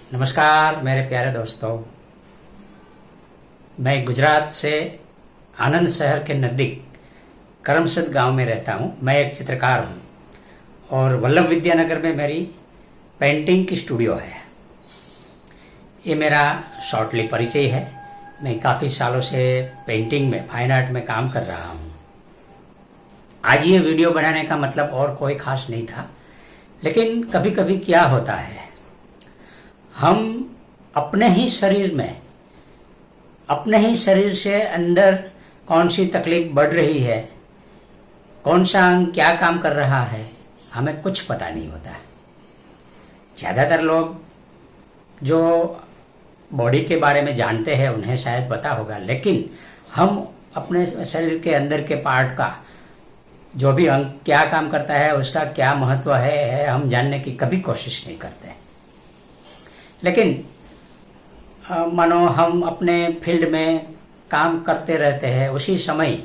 नमस्कार मेरे प्यारे दोस्तों, मैं गुजरात से आनंद शहर के नज़दीक करमसद गांव में रहता हूं। मैं एक चित्रकार हूं और वल्लभ विद्यानगर में मेरी पेंटिंग की स्टूडियो है। ये मेरा शॉर्टली परिचय है। मैं काफ़ी सालों से पेंटिंग में, फाइन आर्ट में काम कर रहा हूं। आज ये वीडियो बनाने का मतलब और कोई खास नहीं था, लेकिन कभी कभी क्या होता है, हम अपने ही शरीर में, अपने ही शरीर से अंदर कौन सी तकलीफ बढ़ रही है, कौन सा अंग क्या काम कर रहा है, हमें कुछ पता नहीं होता। ज़्यादातर लोग जो बॉडी के बारे में जानते हैं उन्हें शायद पता होगा, लेकिन हम अपने शरीर के अंदर के पार्ट का, जो भी अंग क्या काम करता है, उसका क्या महत्व है हम जानने की कभी कोशिश नहीं करते। लेकिन मानो हम अपने फील्ड में काम करते रहते हैं, उसी समय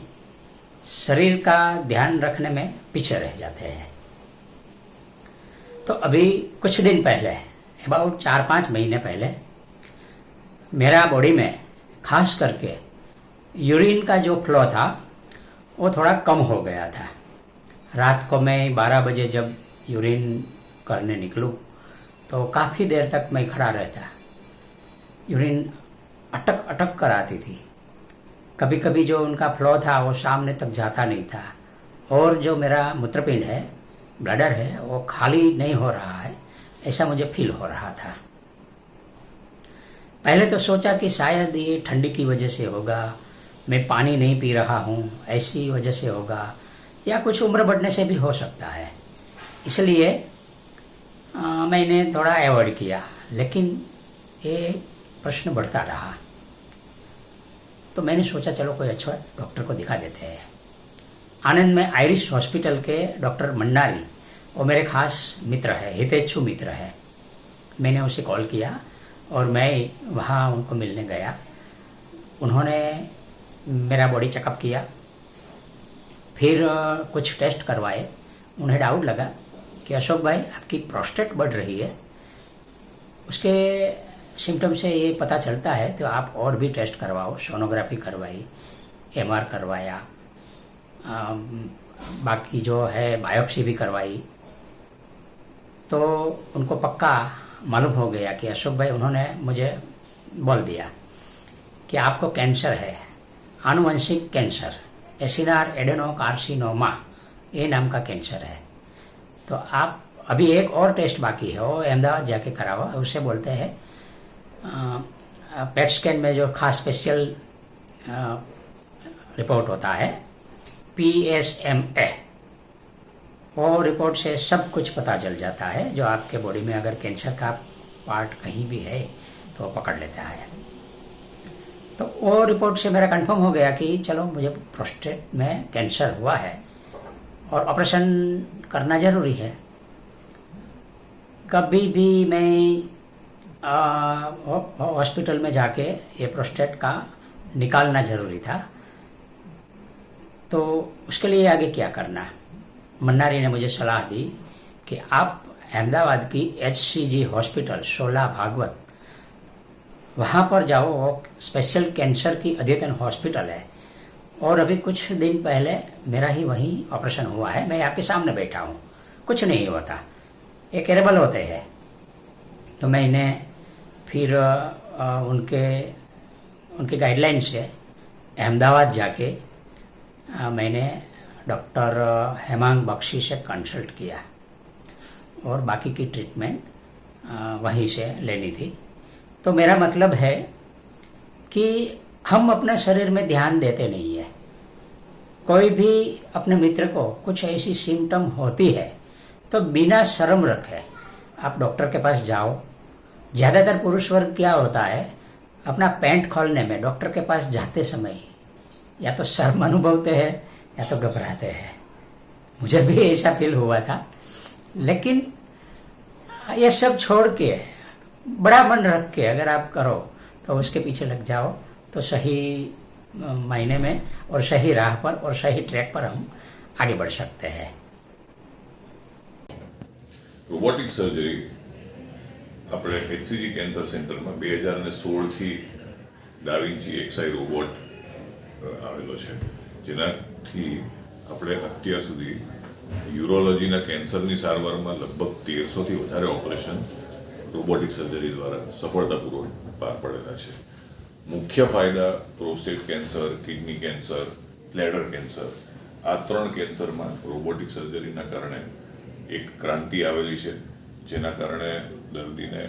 शरीर का ध्यान रखने में पीछे रह जाते हैं। तो अभी कुछ दिन पहले, अबाउट 4-5 महीने पहले, मेरा बॉडी में खास करके यूरिन का जो फ्लो था वो थोड़ा कम हो गया था। रात को मैं 12 बजे जब यूरिन करने निकलूं तो काफ़ी देर तक मैं खड़ा रहता। यूरिन अटक अटक कर आती थी। कभी कभी जो उनका फ्लो था वो सामने तक जाता नहीं था, और जो मेरा मूत्रपिंड है, ब्लडर है, वो खाली नहीं हो रहा है, ऐसा मुझे फील हो रहा था। पहले तो सोचा कि शायद ये ठंडी की वजह से होगा, मैं पानी नहीं पी रहा हूँ ऐसी वजह से होगा, या कुछ उम्र बढ़ने से भी हो सकता है, इसलिए मैंने थोड़ा अवॉइड किया। लेकिन ये प्रश्न बढ़ता रहा, तो मैंने सोचा चलो कोई अच्छा डॉक्टर को दिखा देते हैं। आनंद में आयरिश हॉस्पिटल के डॉक्टर मंडारी, वो मेरे खास मित्र है, हितेच्छु मित्र है। मैंने उसे कॉल किया और मैं वहाँ उनको मिलने गया। उन्होंने मेरा बॉडी चेकअप किया, फिर कुछ टेस्ट करवाए। उन्हें डाउट लगा कि अशोक भाई, आपकी प्रोस्टेट बढ़ रही है, उसके सिम्टम से ये पता चलता है, तो आप और भी टेस्ट करवाओ। सोनोग्राफी करवाई, एमआर करवाया, बाकी जो है बायोप्सी भी करवाई। तो उनको पक्का मालूम हो गया कि अशोक भाई, उन्होंने मुझे बोल दिया कि आपको कैंसर है, आनुवंशिक कैंसर, एसिनार एडेनोकार्सिनोमा ये नाम का कैंसर है, तो आप अभी एक और टेस्ट बाकी है, वो अहमदाबाद जाके कराओ। उसे बोलते हैं पेट स्कैन में जो खास स्पेशल रिपोर्ट होता है PSMA, वो रिपोर्ट से सब कुछ पता चल जाता है। जो आपके बॉडी में अगर कैंसर का पार्ट कहीं भी है तो वो पकड़ लेता है। तो वो रिपोर्ट से मेरा कंफर्म हो गया कि चलो मुझे प्रोस्टेट में कैंसर हुआ है और ऑपरेशन करना जरूरी है। कभी भी मैं हॉस्पिटल में जाके ये प्रोस्टेट का निकालना जरूरी था, तो उसके लिए आगे क्या करना। मन्नारी ने मुझे सलाह दी कि आप अहमदाबाद की HCG हॉस्पिटल 16 भागवत वहाँ पर जाओ, वो स्पेशल कैंसर की अद्यतन हॉस्पिटल है। और अभी कुछ दिन पहले मेरा ही वहीं ऑपरेशन हुआ है, मैं आपके सामने बैठा हूँ, कुछ नहीं होता, ये कैरेबल होते हैं। तो मैंने फिर उनके गाइडलाइन से अहमदाबाद जाके मैंने डॉक्टर हेमांग बख्शी से कंसल्ट किया और बाकी की ट्रीटमेंट वहीं से लेनी थी। तो मेरा मतलब है कि हम अपने शरीर में ध्यान देते नहीं है। कोई भी अपने मित्र को कुछ ऐसी सिम्टम होती है तो बिना शर्म रखे आप डॉक्टर के पास जाओ। ज़्यादातर पुरुष वर्ग क्या होता है, अपना पैंट खोलने में डॉक्टर के पास जाते समय या तो शर्म अनुभवते हैं या तो घबराते हैं। मुझे भी ऐसा फील हुआ था, लेकिन ये सब छोड़ के बड़ा मन रख के अगर आप करो तो उसके पीछे लग जाओ तो सही महीने में और सही राह पर और सही ट्रैक पर हम आगे बढ़ सकते हैं। રોબોટિક સર્જરી આપણે HCG કેન્સર સેન્ટરમાં 2016થી દાવિન્ચી XI રોબોટ આવેલો છે, જેનાથી આપણે અત્યાર સુધી યુરોલોજીના કેન્સરની સારવારમાં લગભગ 1300થી વધારે ઓપરેશન રોબોટિક સર્જરી દ્વારા સફળતાપૂર્વક પાર પડેલા છે। મુખ્ય ફાયદા prostate cancer, kidney cancer, bladder cancer, આ ત્રણ કેન્સરમાં રોબોટિક સર્જરીના કારણે એક ક્રાંતિ આવેલી છે, જેના કારણે દર્દીને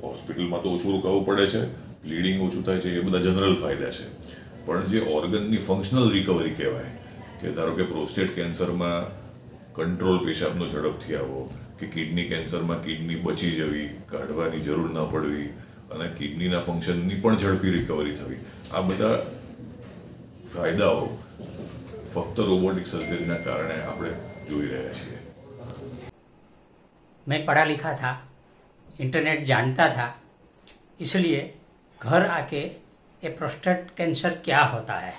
હોસ્પિટલમાં તો ઓછું રોકાવું પડે છે, બ્લીડિંગ ઓછું થાય છે, એ બધા જનરલ ફાયદા છે। પણ જે ઓર્ગનની ફંક્શનલ રિકવરી કહેવાય કે ધારો કે પ્રોસ્ટેટ કેન્સરમાં કંટ્રોલ પેશાબનો ઝડપથી આવવો, કે કિડની કેન્સરમાં કિડની બચી જવી, કાઢવાની જરૂર ન પડવી, અને કિડનીના ફંક્શનની પણ ઝડપી રિકવરી થવી, આ બધા ફાયદાઓ ફક્ત રોબોટિક સર્જરીના કારણે આપણે જોઈ રહ્યા છીએ। मैं पढ़ा लिखा था, इंटरनेट जानता था, इसलिए घर आके ये प्रोस्टेट कैंसर क्या होता है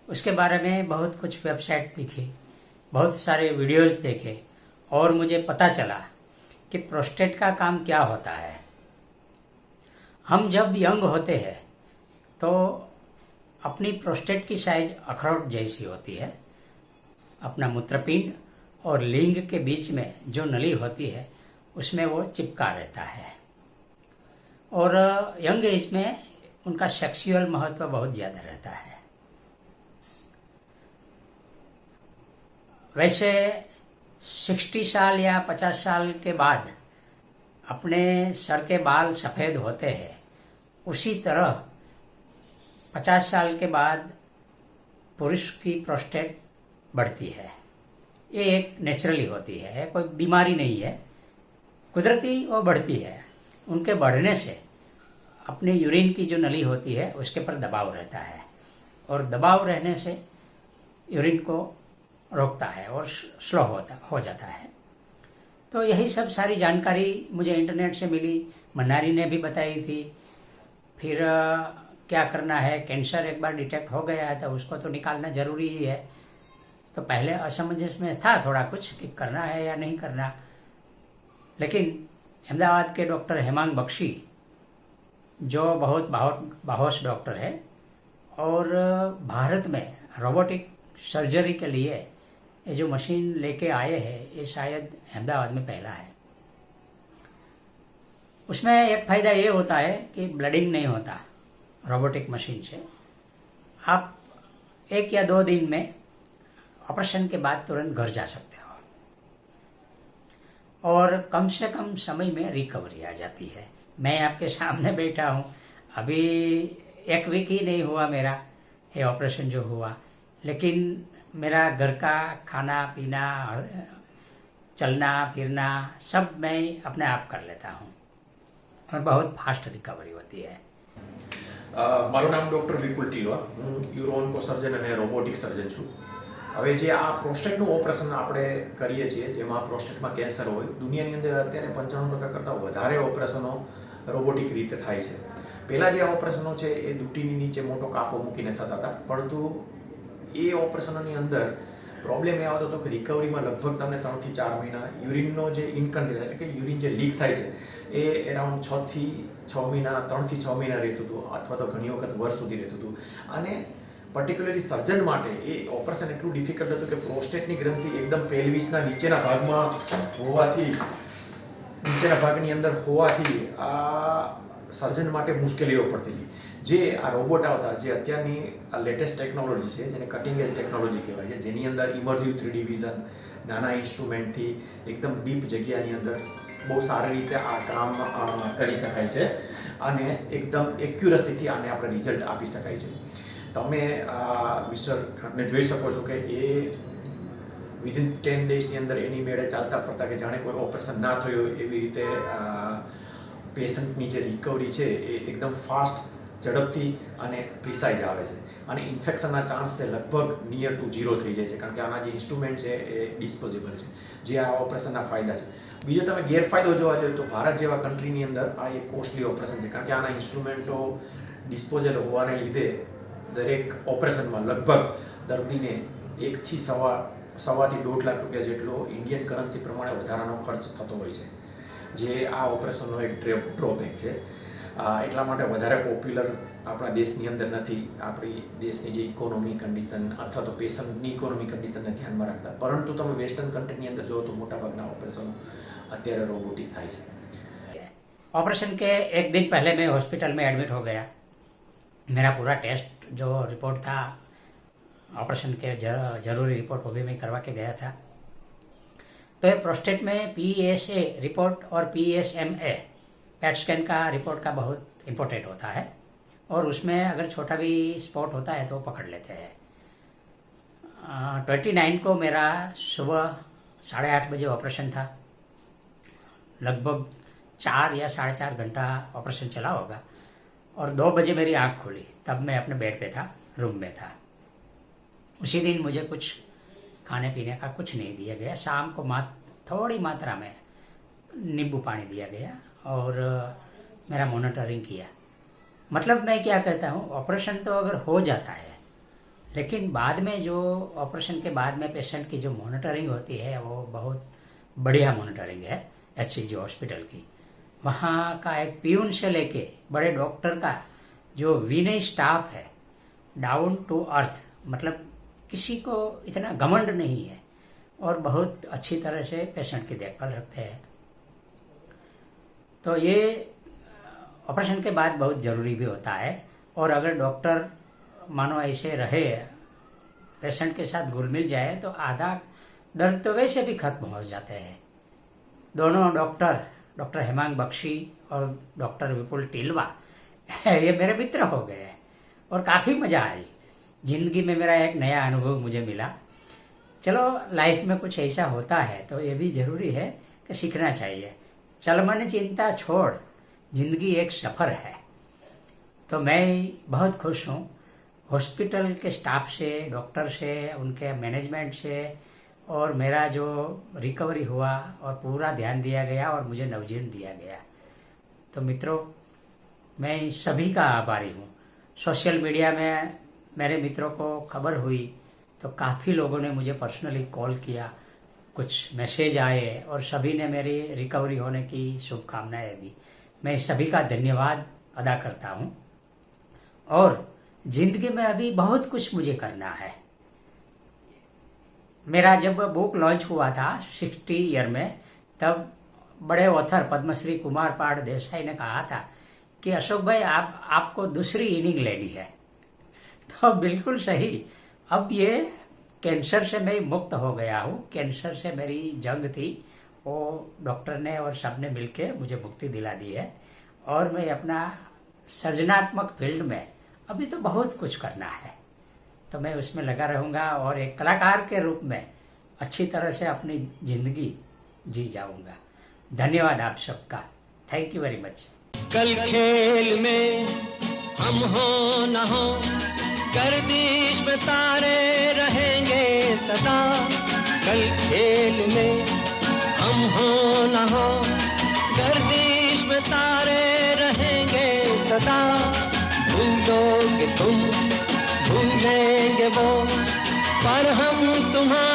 उसके बारे में बहुत कुछ वेबसाइट दिखी, बहुत सारे वीडियोस देखे और मुझे पता चला कि प्रोस्टेट का काम क्या होता है। हम जब यंग होते हैं तो अपनी प्रोस्टेट की साइज अखरोट जैसी होती है। अपना मूत्रपिंड और लिंग के बीच में जो नली होती है उसमें वो चिपका रहता है और यंग एज में उनका सेक्सुअल महत्व बहुत ज़्यादा रहता है। वैसे 60 साल या 50 साल के बाद अपने सर के बाल सफ़ेद होते हैं, उसी तरह 50 साल के बाद पुरुष की प्रोस्टेट बढ़ती है। ये एक नेचुरली होती है, कोई बीमारी नहीं है, कुदरती वो बढ़ती है। उनके बढ़ने से अपने यूरिन की जो नली होती है उसके पर दबाव रहता है और दबाव रहने से यूरिन को रोकता है और स्लो हो जाता है। तो यही सब सारी जानकारी मुझे इंटरनेट से मिली, मन्नारी ने भी बताई थी। फिर क्या करना है, कैंसर एक बार डिटेक्ट हो गया है तो उसको तो निकालना जरूरी ही है। तो पहले असमंजस में था थोड़ा कुछ कि करना है या नहीं करना, लेकिन अहमदाबाद के डॉक्टर हेमांग बख्शी जो बहुत बाहोश डॉक्टर है और भारत में रोबोटिक सर्जरी के लिए ये जो मशीन लेके आए हैं ये शायद अहमदाबाद में पहला है। उसमें एक फायदा ये होता है कि ब्लडिंग नहीं होता, रोबोटिक मशीन से आप 1 या 2 दिन में ऑपरेशन के बाद तुरंत घर जा सकते हो और कम से कम समय में रिकवरी आ जाती है। मैं आपके सामने बैठा हूँ, अभी 1 वीक ही नहीं हुआ मेरा ये ऑपरेशन जो हुआ, लेकिन मेरा घर का खाना पीना चलना फिरना सब मैं अपने आप कर लेता हूँ और बहुत फास्ट रिकवरी होती है। મારું નામ ડૉક્ટર વિપુલ ટીલવા, હું યુરોઓન્કો સર્જન અને રોબોટિક સર્જન છું। હવે જે આ પ્રોસ્ટેટનું ઓપરેશન આપણે કરીએ છીએ, જેમાં પ્રોસ્ટેટમાં કેન્સર હોય, દુનિયાની અંદર અત્યારે 95% કરતાં વધારે ઓપરેશનો રોબોટિક રીતે થાય છે। પહેલાં જે ઓપરેશનો છે એ દુટીની નીચે મોટો કાપો મૂકીને થતા હતા, પરંતુ એ ઓપરેશનોની અંદર પ્રોબ્લેમ એ આવતો હતો કે રિકવરીમાં લગભગ તમને 3 થી 4 મહિના યુરિનનો જે ઇનકન્ટિન્યુઅસ એટલે કે યુરિન જે લીક થાય છે એ એરાઉન્ડ 6 થી 6 મહિના 3 થી 6 મહિના રહેતું હતું, અથવા તો ઘણી વખત વર્ષ સુધી રહેતું હતું। અને પર્ટિક્યુલરલી સર્જન માટે એ ઓપરેશન એટલું ડિફિકલ્ટ હતું કે પ્રોસ્ટેટની ગ્રંથિ એકદમ પેલ્વિસના નીચેના ભાગમાં હોવાથી નીચેના ભાગની અંદર હોવાથી આ સર્જન માટે મુશ્કેલીઓ પડતી હતી। જે આ રોબોટ આવતા, જે અત્યારની લેટેસ્ટ ટેકનોલોજી છે, જેને કટિંગ એજ ટેકનોલોજી કહેવાય છે, જેની અંદર ઇમર્સિવ 3D વિઝન, નાના ઇન્સ્ટ્રુમેન્ટથી એકદમ ડીપ જગ્યાની અંદર બહુ સારી રીતે આ કામ કરી શકાય છે અને એકદમ એક્યુરસીથી આને આપણે રિઝલ્ટ આપી શકાય છે। તમે મિસ્ટર ખાનને જોઈ શકો છો કે એ વિધિન 10 ડેઝની અંદર એની મેળે ચાલતા ફરતા કે જાણે કોઈ ઓપરેશન ના થયું એવી રીતે પેશન્ટની જે રિકવરી છે એ એકદમ ફાસ્ટ, ઝડપથી અને પ્રિસાઇઝ આવે છે અને ઇન્ફેક્શનના ચાન્સ છે લગભગ નિયર ટુ 0 થઈ જાય છે, કારણ કે આના જે ઇન્સ્ટ્રુમેન્ટ છે એ ડિસ્પોઝેબલ છે, જે આ ઓપરેશનના ફાયદા છે। બીજો તમે ગેરફાયદો જોવા જોઈએ તો ભારત જેવા કન્ટ્રીની અંદર આ એક કોસ્ટલી ઓપરેશન છે, કારણ કે આના ઇન્સ્ટ્રુમેન્ટો ડિસ્પોઝેબલ હોવાને લીધે દરેક ઓપરેશનમાં લગભગ દર્દીને 1 થી સવા થી 1.5 લાખ રૂપિયા જેટલો ઇન્ડિયન કરન્સી પ્રમાણે વધારાનો ખર્ચ થતો હોય છે, જે આ ઓપરેશનનો એક ડ્રોબેક છે। એટલા માટે વધારે પોપ્યુલર આપણા દેશની અંદર નથી, આપણી દેશની જે ઇકોનોમી કન્ડિશન અથવા તો પેશન્ટની ઇકોનોમી કન્ડિશનને ધ્યાનમાં રાખતા, પરંતુ તમે વેસ્ટર્ન કન્ટ્રીની અંદર જો તો મોટાભાગના ઓપરેશનો અત્યારે રોબોટિક થાય છે। ऑपरेशन के 1 दिन पहले मैं हॉस्पिटल में एडमिट हो गया। मेरा पूरा टेस्ट जो रिपोर्ट था ऑपरेशन के जरूरी रिपोर्ट वो भी मैं करवा के गया था। तो ये प्रोस्टेट में PSA रिपोर्ट और PSMA पैट स्कैन का रिपोर्ट का बहुत इम्पोर्टेंट होता है और उसमें अगर छोटा भी स्पॉट होता है तो पकड़ लेते हैं। 29 को मेरा सुबह 8:30 बजे ऑपरेशन था। लगभग 4 या 4.5 घंटा ऑपरेशन चला होगा और 2 बजे मेरी आंख खुली, तब मैं अपने बेड पे था, रूम में था। उसी दिन मुझे कुछ खाने पीने का कुछ नहीं दिया गया। शाम को थोड़ी मात्रा में नींबू पानी दिया गया और मेरा मॉनिटरिंग किया। मतलब मैं क्या कहता हूँ, ऑपरेशन तो अगर हो जाता है, लेकिन बाद में जो ऑपरेशन के बाद में पेशेंट की जो मॉनिटरिंग होती है वो बहुत बढ़िया मॉनिटरिंग है HCG हॉस्पिटल की। वहाँ का एक पियून से लेके बड़े डॉक्टर का जो विनय स्टाफ है, डाउन टू अर्थ, मतलब किसी को इतना घमंड नहीं है और बहुत अच्छी तरह से पेशेंट की देखभाल रखते हैं। तो ये ऑपरेशन के बाद बहुत ज़रूरी भी होता है और अगर डॉक्टर मानो ऐसे रहे, पेशेंट के साथ घुल मिल जाए तो आधा दर्द तो वैसे भी खत्म हो जाते हैं। दोनों डॉक्टर हेमांग बख्शी और डॉक्टर विपुल टिलवा ये मेरे मित्र हो गए और काफ़ी मज़ा आई। जिंदगी में मेरा एक नया अनुभव मुझे मिला। चलो लाइफ में कुछ ऐसा होता है तो ये भी ज़रूरी है कि सीखना चाहिए। चल मन चिंता छोड़, जिंदगी एक सफ़र है। तो मैं बहुत खुश हूँ हॉस्पिटल के स्टाफ से, डॉक्टर से, उनके मैनेजमेंट से, और मेरा जो रिकवरी हुआ और पूरा ध्यान दिया गया और मुझे नवजीवन दिया गया। तो मित्रों, मैं सभी का आभारी हूँ। सोशल मीडिया में मेरे मित्रों को खबर हुई तो काफ़ी लोगों ने मुझे पर्सनली कॉल किया, कुछ मैसेज आए और सभी ने मेरी रिकवरी होने की शुभकामनाएं दी। मैं सभी का धन्यवाद अदा करता हूँ और जिंदगी में अभी बहुत कुछ मुझे करना है। मेरा जब बुक लॉन्च हुआ था 60 ईयर में, तब बड़े ऑथर पद्मश्री कुमार पाड़ देसाई ने कहा था कि अशोक भाई आपको दूसरी इनिंग लेनी है। तो बिल्कुल सही। अब ये कैंसर से मैं मुक्त हो गया हूँ। कैंसर से मेरी जंग थी, वो डॉक्टर ने और सब ने मिलके मुझे मुक्ति दिला दी है। और मैं अपना सृजनात्मक फील्ड में अभी तो बहुत कुछ करना है, तो मैं उसमें लगा रहूंगा और एक कलाकार के रूप में अच्छी तरह से अपनी जिंदगी जी जाऊंगा। धन्यवाद आप सबका। Thank you very much. कल खेल में हम हो न हो, गर्दिश में तारे रहेंगे सदा। कल खेल में हम हो न हो, गर्दिश में तारे रहेंगे सदा। भूलोगे तुम, भूलेंगे वो, पर हम तुम्हारे